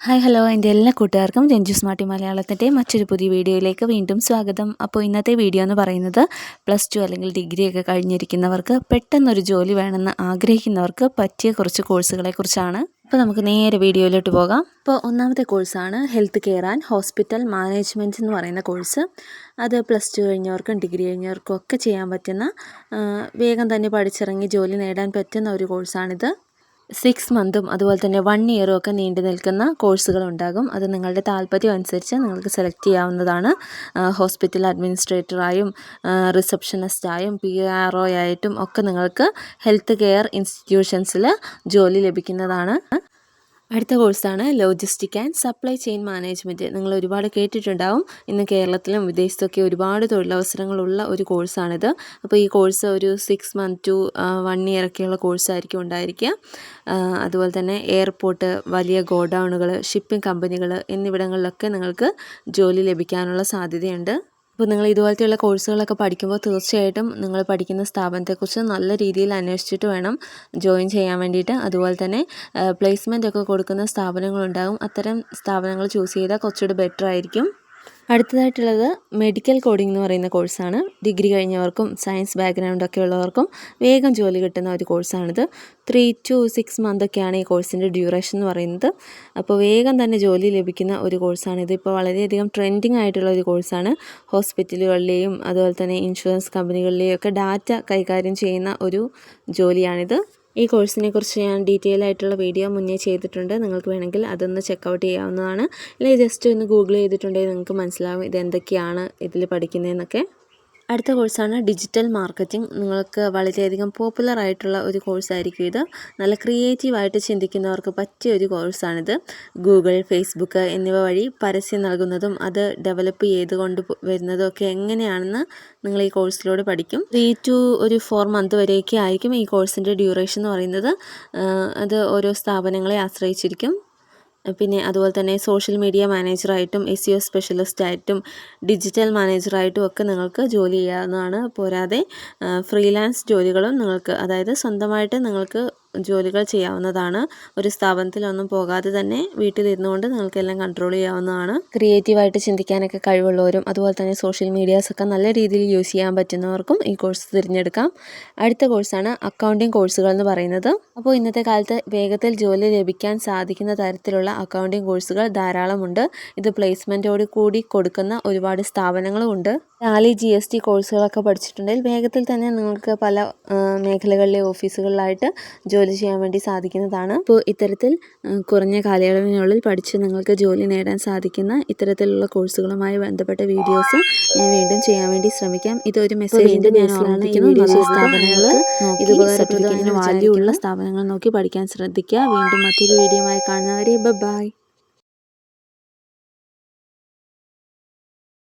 Hi hello എൻ്റെ എല്ലാ കൂട്ടുകാർക്കും രഞ്ജു സ്മാർട്ടി മലയാളത്തിൻ്റെ മറ്റൊരു പുതിയ വീഡിയോയിലേക്ക് വീണ്ടും സ്വാഗതം. അപ്പോൾ ഇന്നത്തെ വീഡിയോ എന്ന് പറയുന്നത് +2 അല്ലെങ്കിൽ ഡിഗ്രിയൊക്കെ കഴിഞ്ഞിരിക്കുന്നവർക്ക് പെട്ടെന്നൊരു ജോലി വേണമെന്ന് ആഗ്രഹിക്കുന്നവർക്ക് പറ്റിയ കുറച്ച് കോഴ്സുകളെക്കുറിച്ചാണ്. അപ്പോൾ നമുക്ക് നേരെ വീഡിയോയിലോട്ട് പോകാം. അപ്പോൾ ഒന്നാമത്തെ കോഴ്സാണ് health care and hospital management എന്ന് പറയുന്ന കോഴ്സ്. അത് +2 കഴിഞ്ഞവർക്കും ഡിഗ്രി കഴിഞ്ഞവർക്കും ഒക്കെ ചെയ്യാൻ പറ്റുന്ന വേഗം തന്നെ പഠിച്ചിറങ്ങി ജോലി നേടാൻ പറ്റുന്ന ഒരു കോഴ്സാണിത്. 6 മന്തും അതുപോലെ തന്നെ 1 ഇയറും ഒക്കെ നീണ്ടു നിൽക്കുന്ന കോഴ്സുകളുണ്ടാകും. അത് നിങ്ങളുടെ താല്പര്യം അനുസരിച്ച് നിങ്ങൾക്ക് സെലക്ട് ചെയ്യാവുന്നതാണ്. ഹോസ്പിറ്റൽ അഡ്മിനിസ്ട്രേറ്ററായും റിസപ്ഷനിസ്റ്റായും PRO ആയിട്ടും ഒക്കെ നിങ്ങൾക്ക് ഹെൽത്ത് കെയർ ഇൻസ്റ്റിറ്റ്യൂഷൻസിൽ ജോലി ലഭിക്കുന്നതാണ്. അടുത്ത കോഴ്സാണ് logistic and supply chain management. നിങ്ങൾ ഒരുപാട് കേട്ടിട്ടുണ്ടാവും. ഇന്ന് കേരളത്തിലും വിദേശത്തൊക്കെ ഒരുപാട് തൊഴിലവസരങ്ങളുള്ള ഒരു കോഴ്സാണിത്. അപ്പോൾ ഈ കോഴ്സ് ഒരു 6 മന്ത് ടു 1 ഇയർ ഒക്കെയുള്ള കോഴ്സായിരിക്കും ഉണ്ടായിരിക്കുക. അതുപോലെ തന്നെ എയർപോർട്ട്, വലിയ ഗോഡൗണുകൾ, ഷിപ്പിംഗ് കമ്പനികൾ എന്നിവിടങ്ങളിലൊക്കെ നിങ്ങൾക്ക് ജോലി ലഭിക്കാനുള്ള സാധ്യതയുണ്ട്. അപ്പോൾ നിങ്ങൾ ഇതുപോലത്തെയുള്ള കോഴ്സുകളൊക്കെ പഠിക്കുമ്പോൾ തീർച്ചയായിട്ടും നിങ്ങൾ പഠിക്കുന്ന സ്ഥാപനത്തെക്കുറിച്ച് നല്ല രീതിയിൽ അന്വേഷിച്ചിട്ട് വേണം ജോയിൻ ചെയ്യാൻ വേണ്ടിയിട്ട്. അതുപോലെ തന്നെ പ്ലേസ്മെൻ്റ് ഒക്കെ കൊടുക്കുന്ന സ്ഥാപനങ്ങളുണ്ടാകും. അത്തരം സ്ഥാപനങ്ങൾ ചൂസ് ചെയ്താൽ കുറച്ചുകൂടി ബെറ്റർ ആയിരിക്കും. അടുത്തതായിട്ടുള്ളത് മെഡിക്കൽ കോഡിംഗ് എന്ന് പറയുന്ന കോഴ്സാണ്. ഡിഗ്രി കഴിഞ്ഞവർക്കും സയൻസ് ബാക്ക്ഗ്രൗണ്ടൊക്കെ ഉള്ളവർക്കും വേഗം ജോലി കിട്ടുന്ന ഒരു കോഴ്സാണിത്. 3 to 6 മന്തൊക്കെയാണ് ഈ കോഴ്സിൻ്റെ ഡ്യൂറേഷൻ എന്ന് പറയുന്നത്. അപ്പോൾ വേഗം തന്നെ ജോലി ലഭിക്കുന്ന ഒരു കോഴ്സാണിത്. ഇപ്പോൾ വളരെയധികം ട്രെൻഡിങ് ആയിട്ടുള്ള ഒരു കോഴ്സാണ്. ഹോസ്പിറ്റലുകളിലെയും അതുപോലെ തന്നെ ഇൻഷുറൻസ് കമ്പനികളിലെയും ഒക്കെ ഡാറ്റ കൈകാര്യം ചെയ്യുന്ന ഒരു ജോലിയാണിത്. ഈ കോഴ്സിനെ കുറിച്ച് ഞാൻ ഡീറ്റെയിൽ ആയിട്ടുള്ള വീഡിയോ മുന്നേ ചെയ്തിട്ടുണ്ട്. നിങ്ങൾക്ക് വേണമെങ്കിൽ അതൊന്ന് ചെക്കൗട്ട് ചെയ്യാവുന്നതാണ്. അല്ലെങ്കിൽ ജസ്റ്റ് ഒന്ന് ഗൂഗിൾ ചെയ്തിട്ടുണ്ടെങ്കിൽ നിങ്ങൾക്ക് മനസ്സിലാവും ഇതെന്തൊക്കെയാണ് ഇതിൽ പഠിക്കുന്നതെന്നൊക്കെ. അടുത്ത കോഴ്സാണ് ഡിജിറ്റൽ മാർക്കറ്റിംഗ്. നിങ്ങൾക്ക് വളരെയധികം പോപ്പുലർ ആയിട്ടുള്ള ഒരു കോഴ്സായിരിക്കും ഇത്. നല്ല ക്രിയേറ്റീവായിട്ട് ചിന്തിക്കുന്നവർക്ക് പറ്റിയ ഒരു കോഴ്സാണിത്. ഗൂഗിൾ, ഫേസ്ബുക്ക് എന്നിവ വഴി പരസ്യം നൽകുന്നതും അത് ഡെവലപ്പ് ചെയ്ത് കൊണ്ട് വരുന്നതും ഒക്കെ എങ്ങനെയാണെന്ന് നിങ്ങൾ ഈ കോഴ്സിലൂടെ പഠിക്കും. 3 to 4 മന്ത് വരെയൊക്കെ ആയിരിക്കും ഈ കോഴ്സിൻ്റെ ഡ്യൂറേഷൻ എന്ന് പറയുന്നത്. അത് ഓരോ സ്ഥാപനങ്ങളെ ആശ്രയിച്ചിരിക്കും. പിന്നെ അതുപോലെ തന്നെ സോഷ്യൽ മീഡിയ മാനേജറായിട്ടും SEO സ്പെഷ്യലിസ്റ്റായിട്ടും ഡിജിറ്റൽ മാനേജറായിട്ടും ഒക്കെ നിങ്ങൾക്ക് ജോലി ചെയ്യാവുന്നതാണ്. പോരാതെ ഫ്രീലാൻസ് ജോലികളും നിങ്ങൾക്ക്, അതായത് സ്വന്തമായിട്ട് നിങ്ങൾക്ക് ജോലികൾ ചെയ്യാവുന്നതാണ്. ഒരു സ്ഥാപനത്തിലൊന്നും പോകാതെ തന്നെ വീട്ടിലിരുന്നു കൊണ്ട് നിങ്ങൾക്കെല്ലാം കൺട്രോൾ ചെയ്യാവുന്നതാണ്. ക്രിയേറ്റീവായിട്ട് ചിന്തിക്കാനൊക്കെ കഴിവുള്ളവരും അതുപോലെ തന്നെ സോഷ്യൽ മീഡിയാസൊക്കെ നല്ല രീതിയിൽ യൂസ് ചെയ്യാൻ പറ്റുന്നവർക്കും ഈ കോഴ്സ് തിരഞ്ഞെടുക്കാം. അടുത്ത കോഴ്സാണ് അക്കൗണ്ടിങ് കോഴ്സുകൾ എന്ന് പറയുന്നത്. അപ്പോൾ ഇന്നത്തെ കാലത്ത് വേഗത്തിൽ ജോലി ലഭിക്കാൻ സാധിക്കുന്ന തരത്തിലുള്ള അക്കൗണ്ടിങ് കോഴ്സുകൾ ധാരാളമുണ്ട്. ഇത് പ്ലേസ്മെൻറ്റോട് കൂടി കൊടുക്കുന്ന ഒരുപാട് സ്ഥാപനങ്ങളും ഉണ്ട്. ടാലി GST കോഴ്സുകളൊക്കെ പഠിച്ചിട്ടുണ്ടെങ്കിൽ വേഗത്തിൽ തന്നെ നിങ്ങൾക്ക് പല മേഖലകളിലെ ഓഫീസുകളിലായിട്ട് ജോലി ചെയ്യാൻ വേണ്ടി സാധിക്കുന്നതാണ്. അപ്പോൾ ഇത്തരത്തിൽ കുറഞ്ഞ കാലയളവിനുള്ളിൽ പഠിച്ച് നിങ്ങൾക്ക് ജോലി നേടാൻ സാധിക്കുന്ന ഇത്തരത്തിലുള്ള കോഴ്സുകളുമായി ബന്ധപ്പെട്ട വീഡിയോസ് ഞാൻ വീണ്ടും ചെയ്യാൻ വേണ്ടി ശ്രമിക്കാം. ഇതൊരു മെസ്സേജിൻ്റെ ബേസിലാണ് ഈ വീഡിയോ. സ്ഥാപനങ്ങൾ ഇത് ഉപകാരപ്രദമായ വാല്യൂ ഉള്ള സ്ഥാപനങ്ങൾ നോക്കി പഠിക്കാൻ ശ്രദ്ധിക്കുക. വീണ്ടും മറ്റൊരു വീഡിയോയുമായി കാണുന്നവരെ ബൈ.